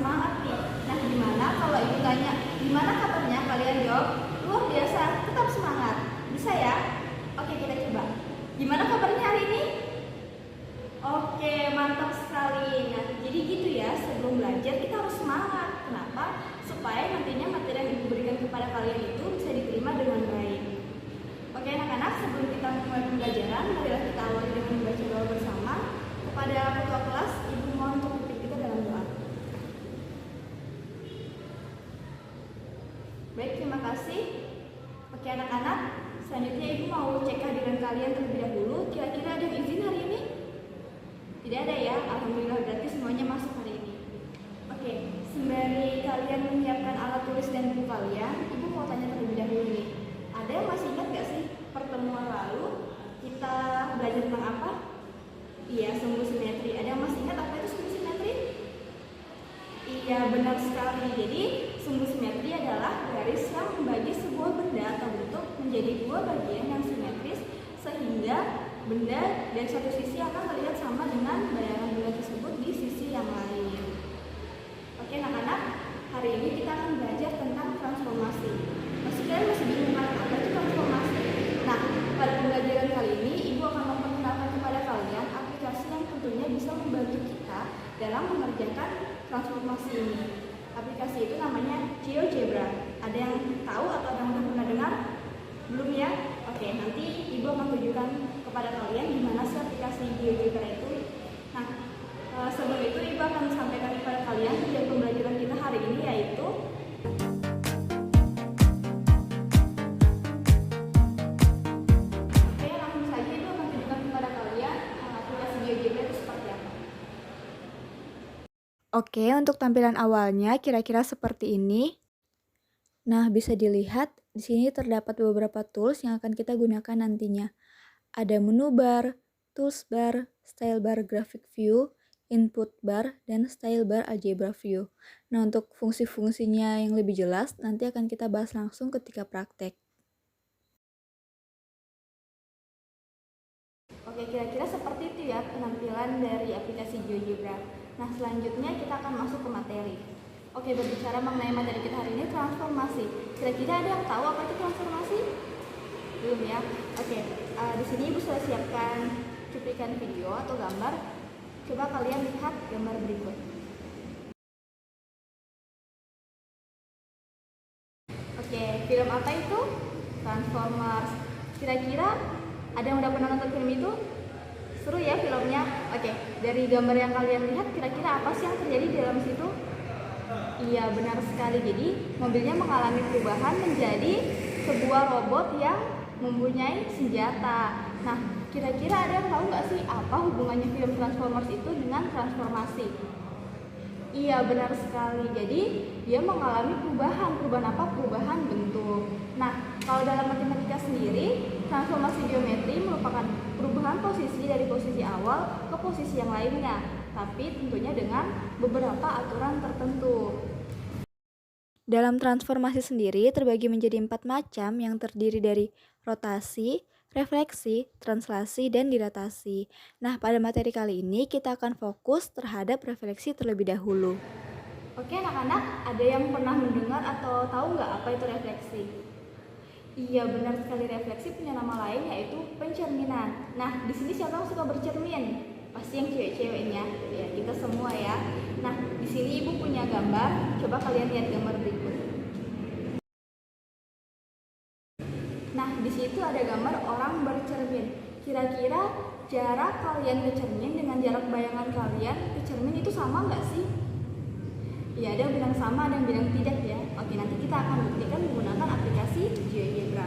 semangat nih. Nah, gimana kalau ibu tanya, gimana kabarnya? Kalian jawab, luar biasa, tetap semangat. Bisa ya? Oke, kita coba. Gimana kabarnya hari ini? Oke, mantap sekali. Nah, jadi gitu ya, sebelum belajar kita harus semangat. Kenapa? Supaya nantinya materi yang ibu berikan kepada kalian itu bisa diterima dengan baik. Oke anak-anak, sebelum kita mulai pembelajaran, marilah kita awali dengan membaca doa bersama. Kepada ketua kelas, ibu mohon untuk pimpin kita dalam doa. Baik, terima kasih. Oke anak-anak, selanjutnya ibu mau cek kehadiran kalian terlebih dahulu. Kira-kira ada yang izin hari ini? Tidak ada ya, alhamdulillah berarti semuanya masuk hari ini. Oke, sembari kalian menyiapkan alat tulis dan buku kalian, ibu mau tanya terlebih dahulu nih. Ada yang masih ingat gak sih pertemuan lalu kita belajar tentang apa? Iya, sumbu simetri. Ada yang masih ingat apa itu sumbu simetri? Iya, benar sekali. Jadi, sumbu simetri adalah garis yang membagi sebuah benda atau bentuk menjadi dua bagian yang simetris sehingga benda dari satu sisi akan terlihat sama dengan bayangan benda tersebut di sisi yang lain. Oke anak-anak, hari ini kita akan belajar tentang transformasi. Kalian masih bingung kan apa itu transformasi? Nah, pada pembelajaran kali ini ibu akan memperkenalkan kepada kalian aplikasi yang tentunya bisa membantu kita dalam mengerjakan transformasi ini. Aplikasi itu namanya GeoGebra. Ada yang tahu atau ada yang udah pernah dengar? Belum ya? Oke, nanti ibu akan tunjukkan kepada kalian gimana sih aplikasi GeoGebra itu. Nah, sebelum itu ibu akan sampaikan kepada kalian tujuan pembelajaran kita hari ini yaitu Oke, untuk tampilan awalnya kira-kira seperti ini. Nah, bisa dilihat di sini terdapat beberapa tools yang akan kita gunakan nantinya. Ada menu bar, tools bar, style bar graphic view, input bar, dan style bar algebra view. Nah, untuk fungsi-fungsinya yang lebih jelas nanti akan kita bahas langsung ketika praktek. Oke, kira-kira seperti itu ya penampilan dari aplikasi GeoGebra. Nah, selanjutnya kita akan masuk ke materi. Oke, berbicara mengenai materi kita hari ini, transformasi. Kira-kira ada yang tahu apa itu transformasi? Belum ya? Oke, di sini ibu sudah siapkan cuplikan video atau gambar. Coba kalian lihat gambar berikut. Oke, film apa itu? Transformers. Kira-kira ada yang udah pernah nonton film itu? Seru ya filmnya? Oke, dari gambar yang kalian lihat kira-kira apa sih yang terjadi di dalam situ? Iya, benar sekali. Jadi, mobilnya mengalami perubahan menjadi sebuah robot yang mempunyai senjata. Nah, kira-kira ada yang tahu nggak sih apa hubungannya film Transformers itu dengan transformasi? Iya, benar sekali. Jadi, dia mengalami perubahan. Perubahan apa? Perubahan bentuk. Nah, kalau dalam matematika sendiri, transformasi geometri merupakan perubahan posisi dari posisi awal ke posisi yang lainnya, tapi tentunya dengan beberapa aturan tertentu. Dalam transformasi sendiri terbagi menjadi 4 macam yang terdiri dari rotasi, refleksi, translasi, dan dilatasi. Nah, pada materi kali ini kita akan fokus terhadap refleksi terlebih dahulu. Oke anak-anak, ada yang pernah mendengar atau tahu nggak apa itu refleksi? Iya, benar sekali, refleksi punya nama lain yaitu pencerminan. Nah, di sini siapa yang suka bercermin? Pasti yang cewek-ceweknya, ya kita semua ya. Nah, di sini ibu punya gambar, coba kalian lihat gambar berikut. Nah, di situ ada gambar orang bercermin. Kira-kira jarak kalian ke cermin dengan jarak bayangan kalian ke cermin itu sama nggak sih? Ya, ada yang bilang sama, ada yang bilang tidak ya. Oke, nanti kita akan buktikan menggunakan aplikasi GeoGebra.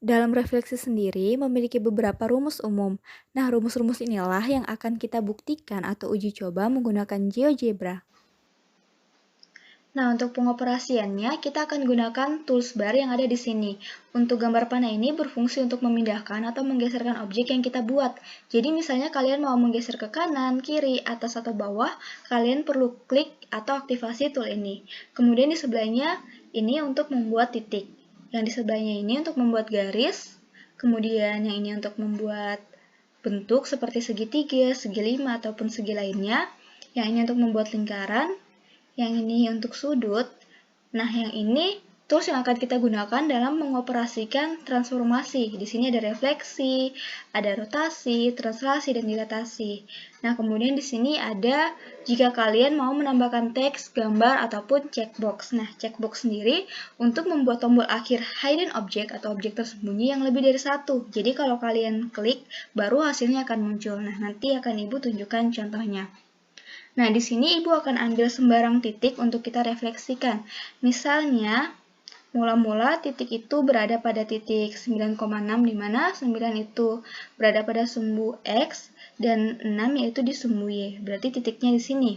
Dalam refleksi sendiri memiliki beberapa rumus umum. Nah, rumus-rumus inilah yang akan kita buktikan atau uji coba menggunakan GeoGebra. Nah, untuk pengoperasiannya, kita akan gunakan tools bar yang ada di sini. Untuk gambar panah ini berfungsi untuk memindahkan atau menggeserkan objek yang kita buat. Jadi misalnya kalian mau menggeser ke kanan, kiri, atas, atau bawah, kalian perlu klik atau aktivasi tool ini. Kemudian di sebelahnya ini untuk membuat titik. Yang di sebelahnya ini untuk membuat garis. Kemudian yang ini untuk membuat bentuk seperti segitiga, segi lima, ataupun segi lainnya. Yang ini untuk membuat lingkaran, yang ini untuk sudut. Nah, yang ini tools yang akan kita gunakan dalam mengoperasikan transformasi. Di sini ada refleksi, ada rotasi, translasi, dan dilatasi. Nah, kemudian di sini ada jika kalian mau menambahkan teks, gambar, ataupun checkbox. Nah, checkbox sendiri untuk membuat tombol akhir hidden object atau objek tersembunyi yang lebih dari satu. Jadi kalau kalian klik, baru hasilnya akan muncul. Nah, nanti akan Ibu tunjukkan contohnya. Nah, di sini Ibu akan ambil sembarang titik untuk kita refleksikan. Misalnya, mula-mula titik itu berada pada titik 9,6 di mana 9 itu berada pada sumbu X dan 6 yaitu di sumbu Y. Berarti titiknya di sini.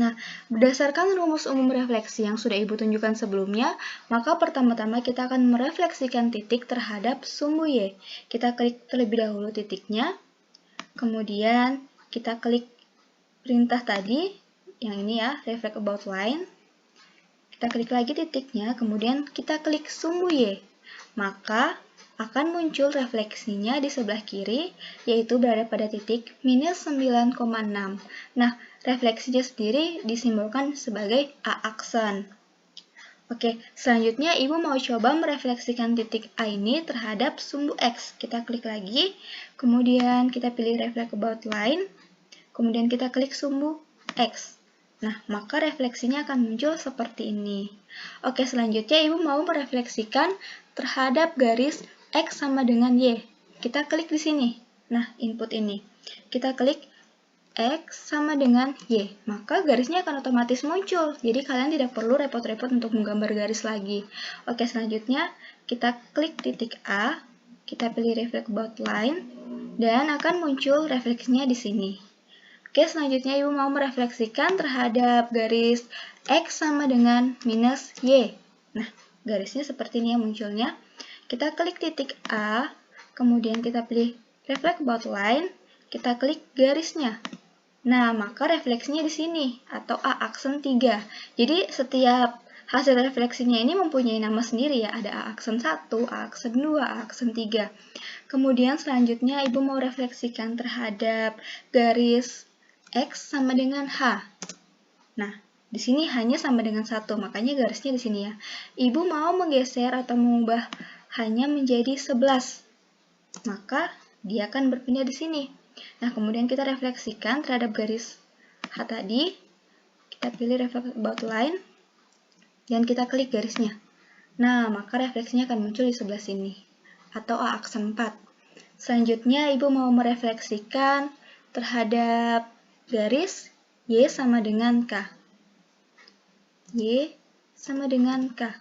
Nah, berdasarkan rumus umum refleksi yang sudah Ibu tunjukkan sebelumnya, maka pertama-tama kita akan merefleksikan titik terhadap sumbu Y. Kita klik terlebih dahulu titiknya, kemudian kita klik perintah tadi, yang ini ya, reflect about line. Kita klik lagi titiknya, kemudian kita klik sumbu Y. Maka akan muncul refleksinya di sebelah kiri, yaitu berada pada titik minus 9,6. Nah, refleksinya sendiri disimbolkan sebagai A aksen. Oke, selanjutnya Ibu mau coba merefleksikan titik A ini terhadap sumbu X. Kita klik lagi, kemudian kita pilih reflect about line. Kemudian kita klik sumbu X. Nah, maka refleksinya akan muncul seperti ini. Oke, selanjutnya Ibu mau merefleksikan terhadap garis X sama dengan Y. Kita klik di sini. Nah, input ini. Kita klik X sama dengan Y. Maka garisnya akan otomatis muncul. Jadi kalian tidak perlu repot-repot untuk menggambar garis lagi. Oke, selanjutnya kita klik titik A. Kita pilih reflect about line. Dan akan muncul refleksinya di sini. Oke, selanjutnya Ibu mau merefleksikan terhadap garis X sama dengan minus Y. Nah, garisnya seperti ini ya munculnya. Kita klik titik A, kemudian kita pilih reflect about line, kita klik garisnya. Nah, maka refleksinya di sini, atau A aksen 3. Jadi, setiap hasil refleksinya ini mempunyai nama sendiri ya. Ada A aksen 1, A aksen 2, A aksen 3. Kemudian selanjutnya Ibu mau refleksikan terhadap garis X sama dengan H. Nah, di sini hanya sama dengan 1, makanya garisnya di sini ya. Ibu mau menggeser atau mengubah hanya menjadi 11. Maka dia akan berpindah di sini. Nah, kemudian kita refleksikan terhadap garis H tadi. Kita pilih reflect about line dan kita klik garisnya. Nah, maka refleksinya akan muncul di sebelah sini atau A aksen 4. Selanjutnya Ibu mau merefleksikan terhadap garis Y sama dengan K. Y sama dengan K.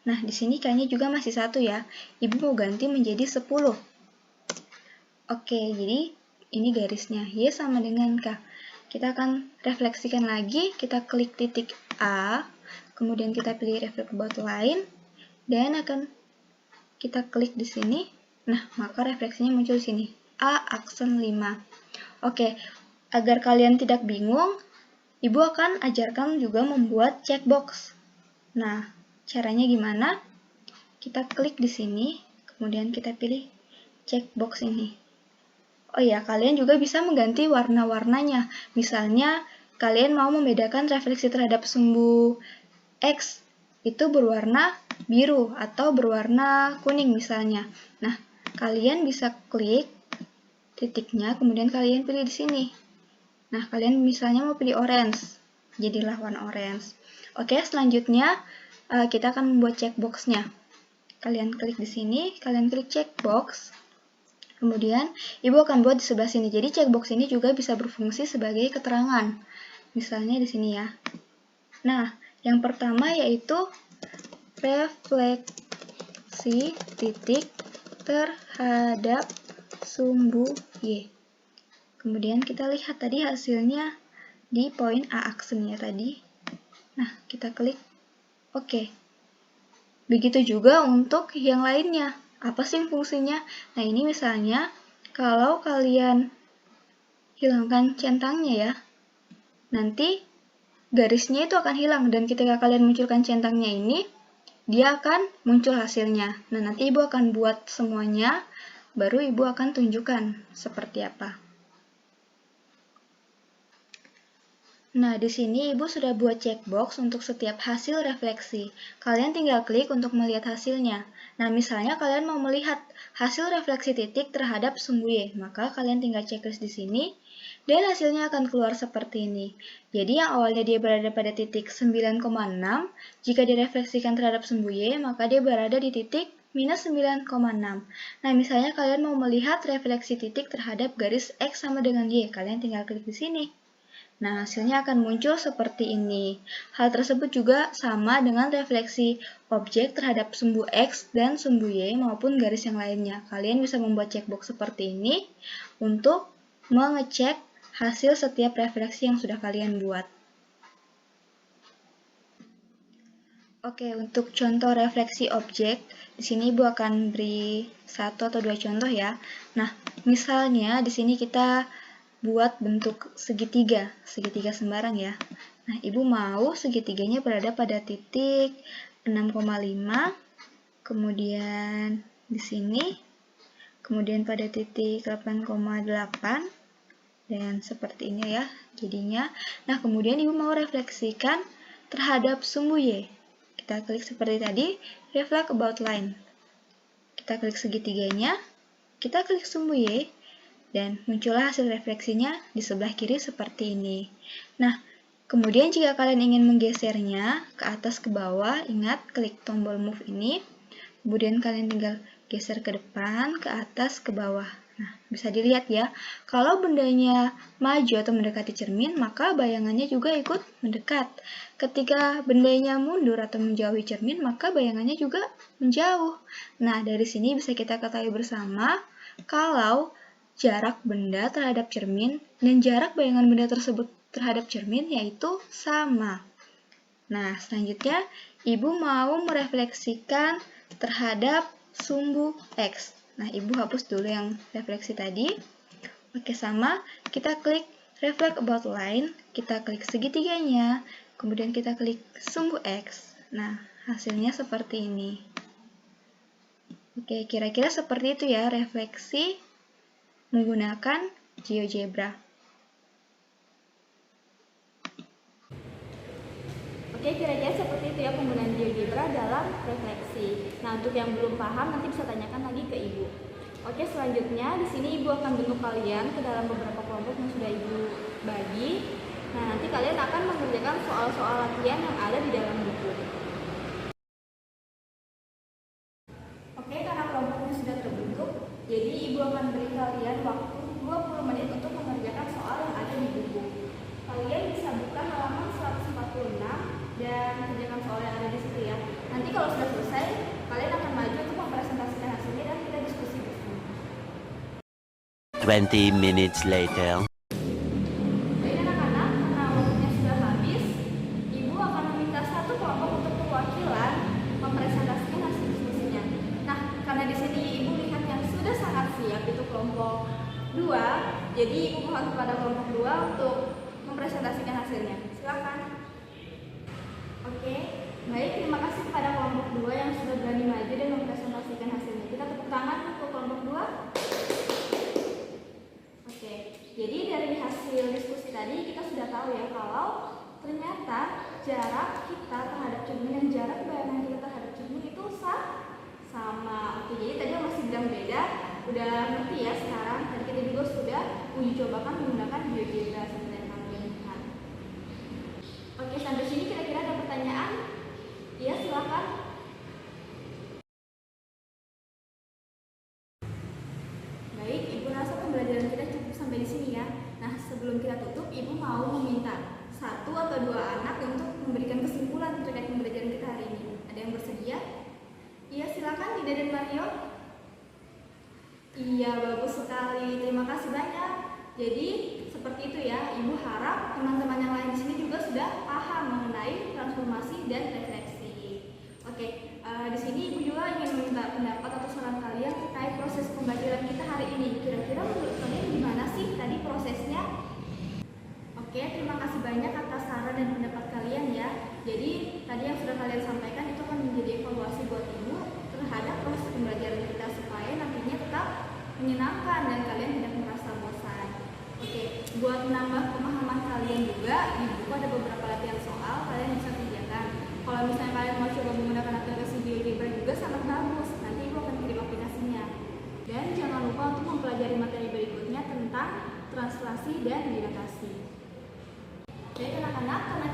Nah, di sini K-nya juga masih 1 ya. Ibu mau ganti menjadi 10. Oke, jadi ini garisnya Y sama dengan K. Kita akan refleksikan lagi, kita klik titik A, kemudian kita pilih reflect about line, dan akan kita klik di sini. Nah, maka refleksinya muncul di sini. A aksen 5. Oke, agar kalian tidak bingung, Ibu akan ajarkan juga membuat checkbox. Nah, caranya gimana? Kita klik di sini, kemudian kita pilih checkbox ini. Oh ya, kalian juga bisa mengganti warna-warnanya. Misalnya, kalian mau membedakan refleksi terhadap sumbu X itu berwarna biru atau berwarna kuning misalnya. Nah, kalian bisa klik titiknya, kemudian kalian pilih di sini. Nah, kalian misalnya mau pilih orange, jadilah warna orange. Oke, selanjutnya kita akan membuat checkbox-nya. Kalian klik di sini, kalian klik checkbox. Kemudian, Ibu akan buat di sebelah sini. Jadi, checkbox ini juga bisa berfungsi sebagai keterangan. Misalnya di sini ya. Nah, yang pertama yaitu refleksi titik terhadap sumbu Y. Kemudian kita lihat tadi hasilnya di poin A aksennya tadi. Nah, kita klik OK. Begitu juga untuk yang lainnya. Apa sih fungsinya? Nah, ini misalnya kalau kalian hilangkan centangnya ya, nanti garisnya itu akan hilang dan ketika kalian munculkan centangnya ini, dia akan muncul hasilnya. Nah, nanti Ibu akan buat semuanya, baru Ibu akan tunjukkan seperti apa. Nah, di sini Ibu sudah buat checkbox untuk setiap hasil refleksi. Kalian tinggal klik untuk melihat hasilnya. Nah, misalnya kalian mau melihat hasil refleksi titik terhadap sumbu Y, maka kalian tinggal checklist di sini, dan hasilnya akan keluar seperti ini. Jadi yang awalnya dia berada pada titik 9,6, jika direfleksikan terhadap sumbu Y, maka dia berada di titik minus 9,6. Nah, misalnya kalian mau melihat refleksi titik terhadap garis X sama dengan Y, kalian tinggal klik di sini. Nah, hasilnya akan muncul seperti ini. Hal tersebut juga sama dengan refleksi objek terhadap sumbu X dan sumbu Y maupun garis yang lainnya. Kalian bisa membuat checkbox seperti ini untuk mengecek hasil setiap refleksi yang sudah kalian buat. Oke, untuk contoh refleksi objek, di sini Ibu akan beri 1 atau 2 contoh ya. Nah, misalnya di sini kita buat bentuk segitiga sembarang ya. Nah, Ibu mau segitiganya berada pada titik 6,5, kemudian di sini, kemudian pada titik 8,8, dan seperti ini ya jadinya. Nah, kemudian Ibu mau refleksikan terhadap sumbu Y. Kita klik seperti tadi, reflect about line. Kita klik segitiganya, kita klik sumbu Y, dan muncullah hasil refleksinya di sebelah kiri seperti ini. Nah, kemudian jika kalian ingin menggesernya ke atas ke bawah, ingat klik tombol move ini, kemudian kalian tinggal geser ke depan, ke atas, ke bawah. Nah, bisa dilihat ya, kalau bendanya maju atau mendekati cermin, maka bayangannya juga ikut mendekat. Ketika bendanya mundur atau menjauhi cermin, maka bayangannya juga menjauh. Nah, dari sini bisa kita ketahui bersama kalau jarak benda terhadap cermin dan jarak bayangan benda tersebut terhadap cermin yaitu sama. Nah, selanjutnya Ibu mau merefleksikan terhadap sumbu X. Nah, Ibu hapus dulu yang refleksi tadi. Oke, sama. Kita klik reflect about line, kita klik segitiganya, kemudian kita klik sumbu X. Nah, hasilnya seperti ini. Oke, kira-kira seperti itu ya refleksi menggunakan GeoGebra. Oke, kira-kira seperti itu ya penggunaan GeoGebra dalam refleksi. Nah, untuk yang belum paham nanti bisa tanyakan lagi ke Ibu. Oke, selanjutnya di sini Ibu akan bentuk kalian ke dalam beberapa kelompok yang sudah Ibu bagi. Nah, nanti kalian akan mengerjakan soal-soal latihan yang ada di dalam buku. Oke, karena kelompoknya sudah terbentuk, jadi Ibu akan beri kalian waktu 20 menit untuk mengerjakan soal yang ada di buku. Kalian bisa buka halaman 146 dan kerjakan soal yang ada di situ ya. Nanti kalau sudah selesai, kalian akan maju untuk mempresentasikan hasilnya dan kita diskusi bersama. 20 minutes later. Baik anak-anak, karena waktunya sudah habis, Ibu akan meminta satu kelompok untuk perwakilan mempresentasikan hasil diskusinya. Nah, karena di sini Ibu lihat yang sudah sangat siap itu kelompok 2, jadi Ibu mohon kepada kelompok 2 untuk mempresentasikan hasilnya. Silakan. Oke, baik, terima kasih kepada kelompok 2 yang sudah berani maju dan mempresentasikan hasilnya. Kita tepuk tangan untuk kelompok 2. Oke, jadi dari hasil diskusi tadi kita sudah tahu ya kalau ternyata jarak kita terhadap cermin dan jarak bayangan kita terhadap cermin itu sama. Oke, jadi tadi masih bilang beda, udah ngerti ya sekarang. Tadi kita juga sudah uji cobakan menggunakan GeoGebra seperti yang kalian lihat. Oke, sampai sini kira-kira ada pertanyaan? Iya, silakan. Baik, Ibu rasa pembelajaran kita cukup sampai di sini ya. Nah, sebelum kita tutup, Ibu mau meminta 1 atau 2 anak untuk memberikan kesimpulan terkait pembelajaran kita hari ini. Ada yang bersedia? Iya, silakan Dida dan Mario. Iya, bagus sekali. Terima kasih banyak. Jadi, seperti itu ya. Ibu harap teman-teman yang lain di sini juga sudah paham mengenai transformasi dan refleksi. Oke, di sini Ibu juga ingin meminta pendapat atau saran kalian terkait proses pembelajaran kita hari ini. Kira-kira menurut kalian gimana sih tadi prosesnya? Oke, terima kasih banyak atas saran dan pendapat kalian ya. Jadi, tadi yang sudah kalian sampaikan itu akan menjadi evaluasi buat Ibu terhadap proses pembelajaran kita supaya nantinya tetap menyenangkan dan kalian tidak merasa bosan. Oke, buat menambah pemahaman kalian kalian juga di buku ada beberapa latihan soal kalian bisa kerjakan. Kalau misalnya kalian mau coba menggunakan aplikasi GeoGebra juga sangat bagus. Nanti ibu akan kirim aplikasinya. Dan jangan lupa untuk mempelajari materi berikutnya tentang translasi dan didatasi. Jadi anak-anak, karena